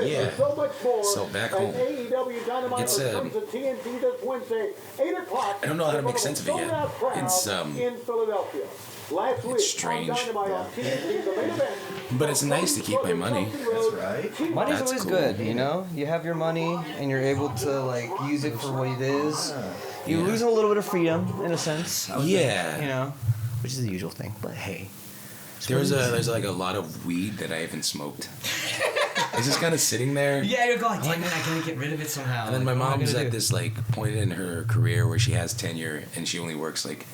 this Yeah. and so much more. So back home, AEW Dynamite it's returns to TNT this Wednesday, 8 o'clock. I don't know how to make sense of it yet. It's in Philadelphia. Last week, strange. on Dynamite on TNT, the main event. But it's nice to keep my money. That's right. Money's That's always cool. good, you know? You have your money and you're able to like use it for what it is. You lose a little bit of freedom in a sense. Yeah. You know, which is the usual thing. But hey, There's like a lot of weed that I haven't smoked. It's just kind of sitting there. yeah, you're going. Damn it, I gotta get rid of it somehow. And then my Like, what am I mom's gonna at do? this like point in her career where she has tenure and she only works like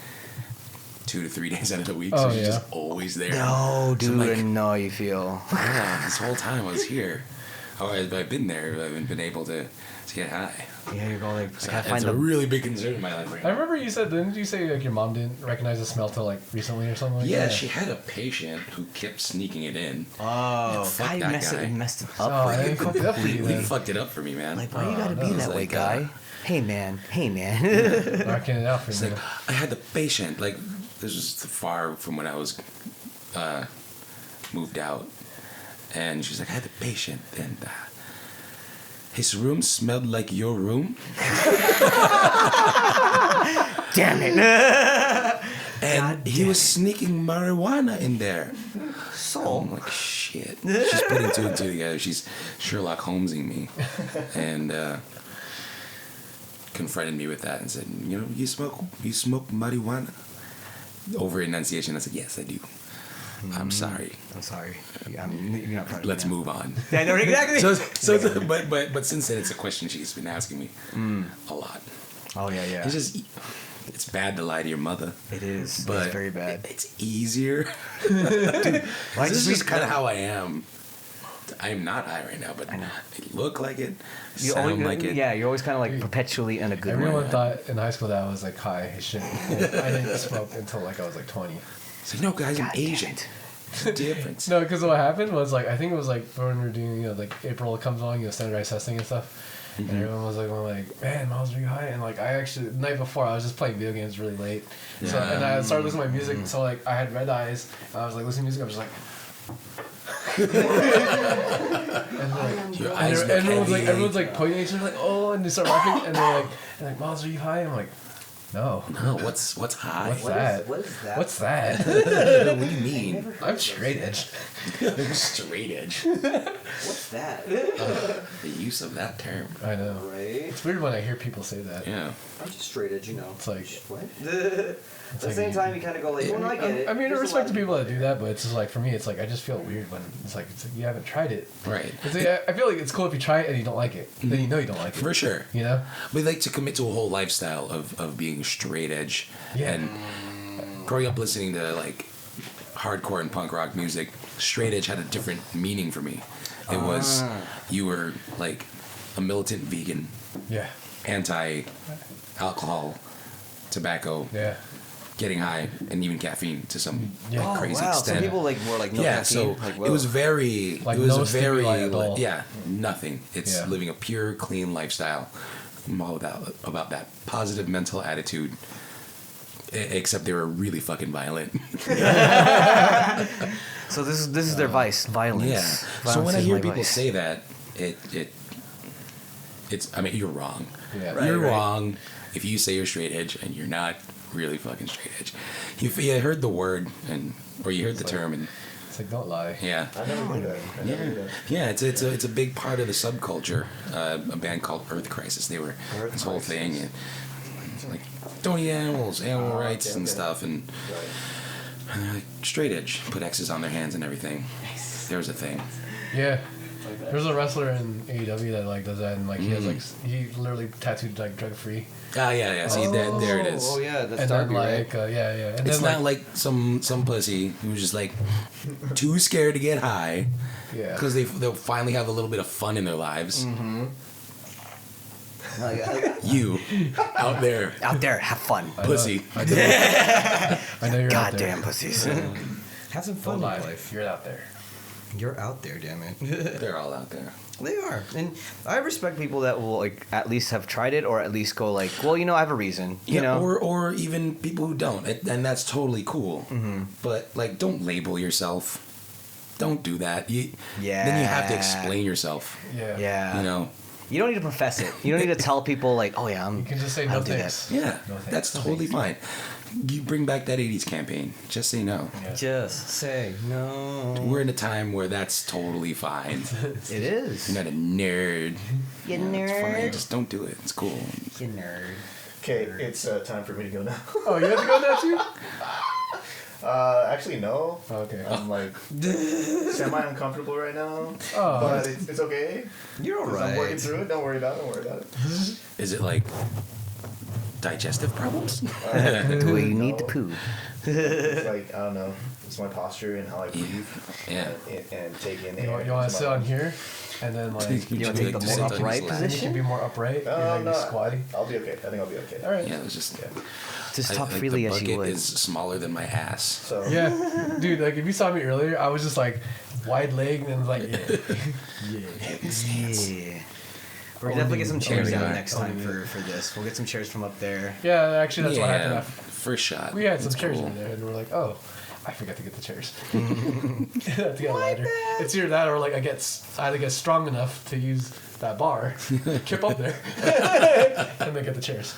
2 to 3 days out of the week, so Oh, she's yeah. just always there. No, So dude, I'm I like, know how you feel. yeah, this whole time I was here. Oh, I've been there. I haven't been able to get high. Yeah, you're going like, So I gotta it's find a the. really big concern in my life right I now. remember you said, didn't you say like your mom didn't recognize the smell till like recently or something like Yeah, that? she had a patient who kept sneaking it in. Oh, fuck I that messed guy. it Oh, up I for didn't you. fuck it up for you He then. fucked it up for me, man. Like, why you gotta no, be it's that way, like, guy? Hey man. Knocking it out for It's you. like, I had the patient. Like, this was far from when I was moved out. And she's like, I had the patient. And his room smelled like your room. Damn it. And he was sneaking marijuana in there. So. I'm like, shit. She's putting two and two together. She's Sherlock Holmesing me. And confronted me with that and said, you know, you smoke marijuana? Over enunciation, I said, yes, I do. I'm sorry. I'm sorry. You're not proud of me Let's now. move on. Yeah, no, exactly. But since then, it's a question she's been asking me a lot. Oh yeah, yeah. It's bad to lie to your mother. It is. But It's very bad. It's easier. Like, This is just kind of kinda- how I am. I am not high right now, but I look like it, You sound always, like it. Yeah, you're always kind of like perpetually in a good Everyone mood. thought in high school that I was like high as shit. I didn't smoke until like I was like 20. It's like, no, guys, I'm God damn Asian. it. It's a difference. No, because what happened was like I think it was like when we were doing like April comes on, standardized testing and stuff. And everyone was like, man, Miles, are you high? And like I actually the night before I was just playing video games really late. So and I started listening to my music. So like I had red eyes. And I was like listening to music. I was just like. and like, Your eyes look everyone's heavy. everyone's like pointing at each other like, oh, and they start laughing and they're like, Miles, are you high? I'm like, no. No, what's high? What's that? What is that? What's that? What do you mean? I'm straight edge. Straight edge. What's that? The use of that term. I know. Right? It's weird when I hear people say that. Yeah. I'm just straight edge, you know. It's like, What? At the like same you- time, you kind of go like, well, no, I get it. I mean, I There's a respect lot the of people that do that, but it's just like for me, it's like I just feel weird when it's like you haven't tried it. Right. It's like, I feel like it's cool if you try it and you don't like it, then you know you don't like it. For sure. You know? We like to commit to a whole lifestyle of being straight edge. Yeah. And growing up listening to like hardcore and punk rock music, straight edge had a different meaning for me. It was you were like a militant vegan, Yeah. anti-alcohol, tobacco, Yeah. getting high, and even caffeine to some Yeah. Oh, crazy wow. extent. Some people like were like no yeah, caffeine. so like, it was very, Like it was no very, stimuli at all. yeah, nothing. It's Yeah. living a pure, clean lifestyle. I'm all about that positive mental attitude. Except they were really fucking violent. So this is their vice, violence. Yeah. So Violence when I is hear my people vice. say that, it's. I mean, you're wrong. Yeah. Right, You're right. wrong if you say you're straight edge and you're not really fucking straight edge. You heard the word or you heard the term and It's like, don't lie. yeah. I never knew that. I never knew that. Yeah, it's a big part of the subculture. A band called Earth Crisis. They were Earth this whole Crisis. thing, and it's like don't eat animals, animal rights okay, and okay. stuff, and they're like straight edge, put X's on their hands and everything. There was a thing. Yeah. There's a wrestler in AEW that like does that, and like he has like he literally tattooed like drug free, Ah, yeah. See, there it is. Oh yeah, that's and Darby, then right? like yeah. And It's then, not like some pussy who's just like too scared to get high yeah. because they'll finally have a little bit of fun in their lives. You out there, Out there, have fun. pussy. I know you're out there. Goddamn pussies. Have some Don't fun in lie. life. You're out there. You're out there, damn it. They're all out there. They are, and I respect people that will like at least have tried it, or at least go like, well, you know, I have a reason, you know. or even people who don't, and that's totally cool. But like, don't label yourself. don't do that. Then you have to Yeah. explain yourself. Yeah. Yeah. You know. You don't need to profess it. You don't need to tell people like, oh yeah, You can just say I no don't do that. thanks. Yeah, No thanks. that's totally fine. You bring back that '80s campaign. Just say no. Yeah. Just say no. We're in a time where that's totally fine. It is. You're not a nerd. You It's fine. nerd. Just don't do it. It's cool. You nerd. Okay, it's time for me to go now. Oh, you have to go now too? Actually, no. Okay. I'm like semi-uncomfortable right now, Oh. but it's okay. You're 'Cause I'm working alright. through it. Don't worry about it. Don't worry about it. Is it like digestive problems? Do we need to poo? It's like, I don't know. It's my posture and how I breathe. Yeah. And take in You air. want to into sit my on lungs. here, and then like You wanna take the just more sit on upright his lap. then you can be more upright. No, You're no, like squatty. I'll be okay. I think I'll be okay. All right. Yeah, it's just. Just I- talk like, freely the as you bucket would. is smaller than my ass. So Yeah, dude. Like if you saw me earlier, I was just like wide legged and like yeah. Yeah. We're gonna definitely get some chairs we out are. next time for this. We'll get some chairs from up there. Yeah, actually, that's what happened. Yeah, After. first shot. We had some It's chairs cool. in there, and we're like, oh, I forgot to get the chairs. I have to get a ladder. It's either that or like I either get strong enough to use that bar, kip up there, and then get the chairs.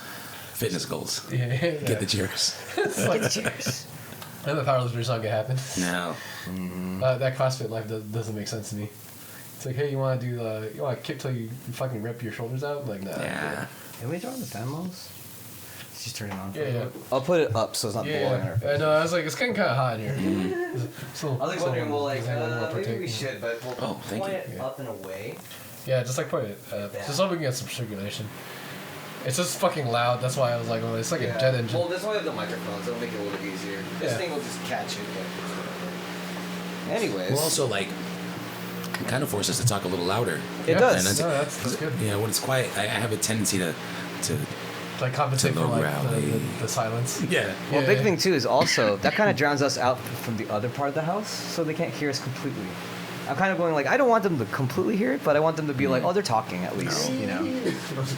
Fitness goals. Yeah, Get the chairs. It's like chairs. And the powerlifter's not gonna happen. No. That CrossFit life doesn't make sense to me. It's like, hey, you want to do you want to kick till you fucking rip your shoulders out? Like, nah. Yeah. Can we turn on the fan modes? Let's just turn it on. Yeah, yeah. I'll put it up so it's not blowing in our Yeah. I know. I was like, it's getting kind of hot in here. So, I was like wondering, well, like, does anyone wanna maybe partake? we should, but we'll Oh, thank point you. it up and away. Yeah, just like put it, just so we can get some circulation. It's just fucking loud. That's why I was like, oh, it's like a jet engine. Well, that's why we have the microphones. It'll make it a little bit easier. This Yeah. thing will just catch it. But anyways, Well, also like, it kind of forces us to talk a little louder. it Yeah. does. And No, that's good. You know, when it's quiet, I have a tendency to Like compensate To for low like gravity. the silence. yeah. Well, Yeah, big yeah. thing too is also that kind of drowns us out from the other part of the house, so they can't hear us completely. I'm kind of going like I don't want them to completely hear it, but I want them to be like, oh, they're talking at least, you know.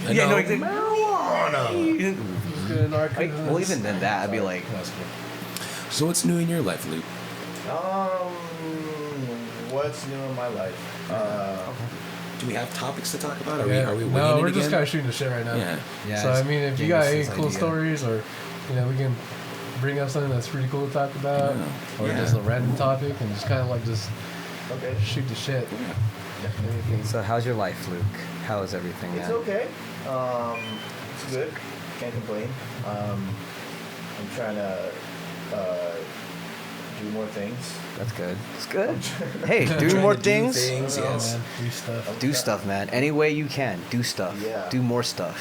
I Yeah, know. no, exactly. Good narc- Like, well, even then that, I'd be like, That's good. So what's new in your life, Luke? What's new in my life? Do we have topics to talk about? Are Yeah. we winging No, it we're just again? kind of shooting the shit right now. Yeah. yeah. So I mean, if you got any cool idea. stories, or we can bring up something that's pretty cool to talk about, or Yeah. just a random topic, and just kind of like just Okay. shoot the shit. Anything. So how's your life, Luke? How is everything, It's man? okay. It's good. Can't complain. I'm trying to do more things. That's good. It's good. Hey, do more things. Things, Yeah, yes. man, do stuff. Do stuff, man. Any way you can. Do stuff. Yeah. Do more stuff.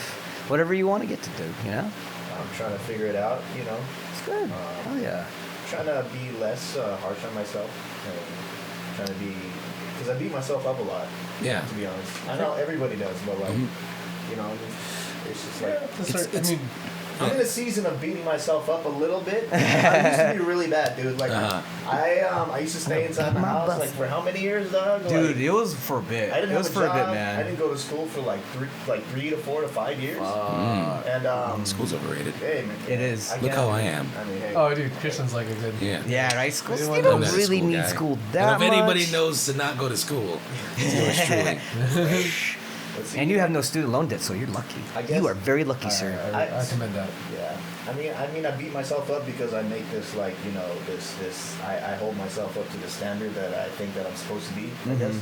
Whatever you want to get to do, you know? I'm trying to figure it out. It's good. Hell yeah. Trying to be less harsh on myself. And trying to be, because I beat myself up a lot. Yeah. To be honest, I know everybody does, but like, it's just like. It's- I'm in a season of beating myself up a little bit. I used to be really bad, dude. Like, I used to stay inside my house like for how many years, dog? Dude, Like, it was for a bit. I didn't It was have for a job. a bit, I man. didn't go to school for like 3 to 4 to 5 years. And School's overrated. hey, man, It is. Look can't- how I am. I mean, hey. Oh, dude, Kristen's like a good. Yeah. Yeah, right? School. You You don't don't I'm not a really school need guy. school And that if anybody much. knows to not go to school, it's yours truly. Let's see. And you have no student loan debt, so you're lucky. I guess- You are very lucky, sir. I commend that. Yeah, I mean, I beat myself up because I make this like I hold myself up to the standard that I think that I'm supposed to be, I guess.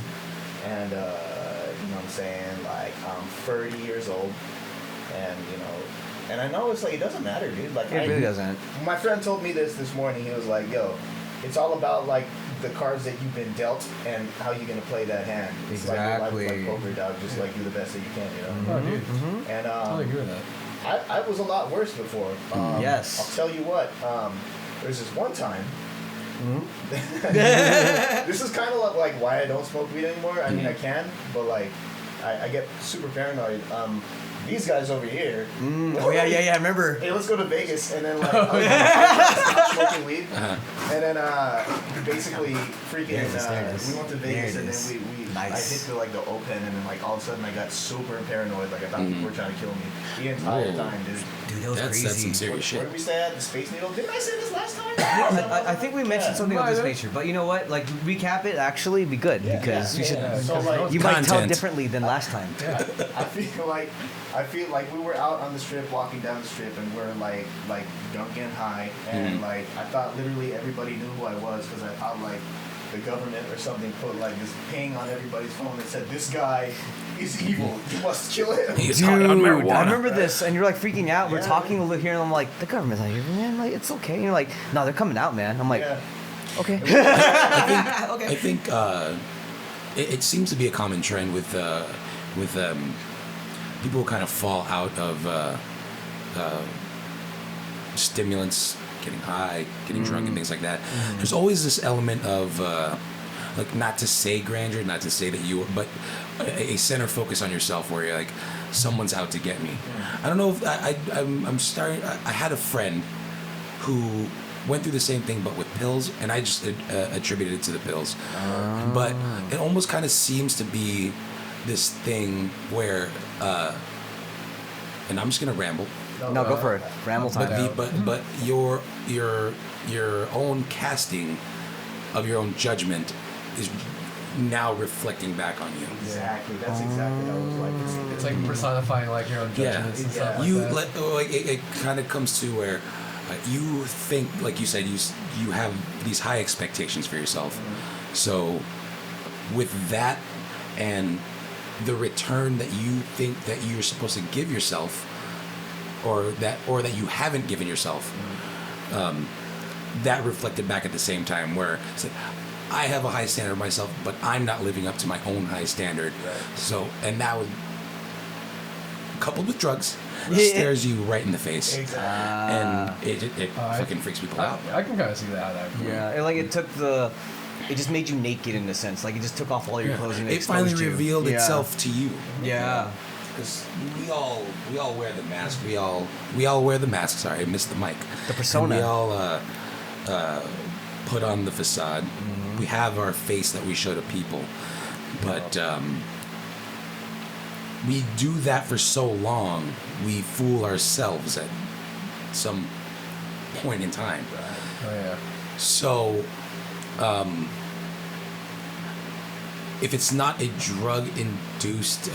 And you know what I'm saying, like I'm 30 years old, and and I know it's like it doesn't matter, dude. Like It really doesn't. My friend told me this morning. He was like, "Yo, it's all about like the cards that you've been dealt and how you're gonna play that hand. It's Exactly. like poker, dog. Just like do the best that you can, Oh, dude, And totally agree with that. I was a lot worse before. Yes. I'll tell you what. There's this one time. This is kind of like why I don't smoke weed anymore. I mean, I can, but like I get super paranoid. These guys over here. Oh yeah, I remember. Hey, let's go to Vegas, and then like stop smoking weed, and then basically freaking we went to Vegas, and then we I hit the open, and then like all of a sudden I got super paranoid, like I thought people were trying to kill me the entire time, dude. Dude, that was crazy. That's some serious Where shit. did we stay at? The Space Needle? Didn't I say this last time? I think we mentioned something of this nature, but you know what? Like recap it actually be good because you should. So like You might tell Content. differently than last time. I feel like we were out on the strip, walking down the strip, and we're like drunk and high, and like I thought literally everybody knew who I was because I thought like the government or something put like this ping on everybody's phone that said this guy is evil, you must kill him. He's high on marijuana. I remember this, and you're like freaking out. We're Yeah. talking a little here, and I'm like, the government's not here, man. Like it's okay. And you're like, no, they're coming out, man. I'm like, Yeah. okay. I think it seems to be a common trend with people who kind of fall out of stimulants, getting high, getting drunk, and things like that. There's always this element of like not to say grandeur, not to say that you, but a center focus on yourself where you're like, someone's out to get me. I don't know if I'm starting. I had a friend who went through the same thing but with pills, and I just attributed it to the pills. But it almost kind of seems to be this thing where, and I'm just gonna ramble. No, go for it. Ramble time. But your own casting of your own judgment is now reflecting back on you. Exactly. That's exactly how it was like. It's like personifying like your own judgments and stuff like You that. it kind of comes to where you think, like you said, you have these high expectations for yourself. So with that and the return that you think that you're supposed to give yourself, or that you haven't given yourself, that reflected back at the same time where it's like, I have a high standard of myself, but I'm not living up to my own high standard. Right. So, and that was coupled with drugs, Yeah. stares you right in the face, Exactly. and it I- fucking freaks people out. I can kind of see that. Yeah, it just made you naked in a sense. Like it just took off all your clothes and It finally exposed you. revealed Yeah. itself to you. Yeah. Because we all wear the mask. We all wear the mask. Sorry, I missed the mic. The persona. And we all put on the facade. We have our face that we show to people, but we do that for so long. We fool ourselves at some point in time. Oh yeah. So, if it's not a drug-induced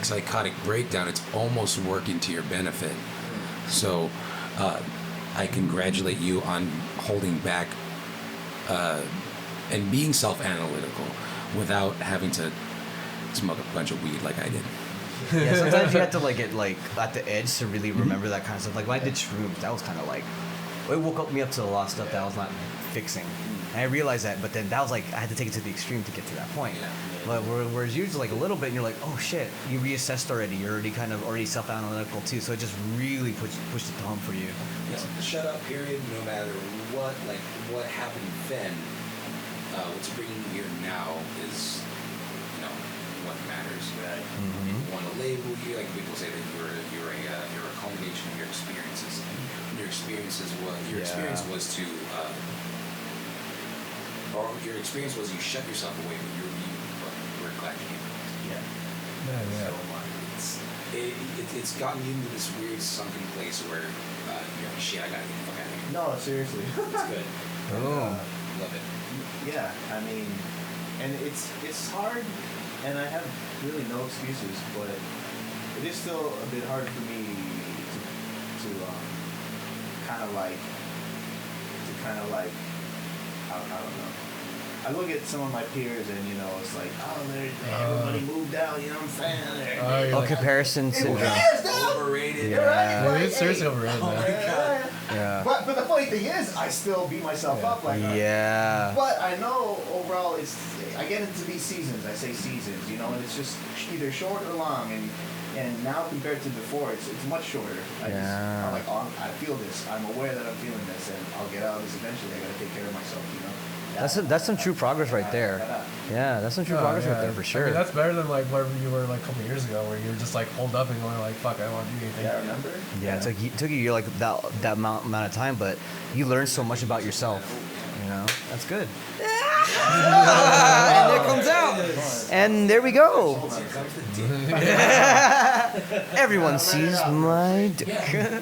psychotic breakdown, it's almost working to your benefit. So, I congratulate you on holding back and being self-analytical without having to smoke a bunch of weed like I did. Yeah, sometimes you have to like get like at the edge to really remember that kind of stuff. Like when I did shrooms, that was kind of like it woke me up to a lot of stuff that I was not fixing. And I realized that, but then that was like I had to take it to the extreme to get to that point. But whereas usually like a little bit, and you're like, oh shit, you reassessed already. You're already kind of self-analytical too. So it just really pushed it home for you. The shut up period, no matter what happened then, what's bringing you here now is, what matters. Right? People want to label you, like people say that you're a culmination of your experiences. And your experience was to, or your experience was you shut yourself away, but we're glad you came. Yeah. So it's gotten you into this weird sunken place where you're like, shit, I gotta get the fuck out of here. No, seriously. It's good. Oh. Love it. Yeah, I mean, and it's hard, and I have really no excuses, but it is still a bit hard for me to kind of like I don't know. I look at some of my peers, and it's like, everybody moved out. You know what I'm saying? Oh, comparison syndrome. Overrated. You're right. Yeah, it's seriously overrated, man. Yeah. But the funny thing is, I still beat myself up like that. Yeah. But I know overall, I get into these seasons. I say seasons, and it's just either short or long. And now compared to before, it's much shorter. Yeah. I'm like, I feel this. I'm aware that I'm feeling this, and I'll get out of this eventually. I gotta take care of myself, That's some true progress right there. Yeah, that's some true progress right there for sure. I mean, that's better than like where you were like a couple years ago, where you were just like holed up and going like, "Fuck, I don't want to do anything." Yeah, remember? Yeah, it took you like that amount of time, but you learned so much about yourself. You know, that's good. And there comes out, and there we go. Everyone sees my dick.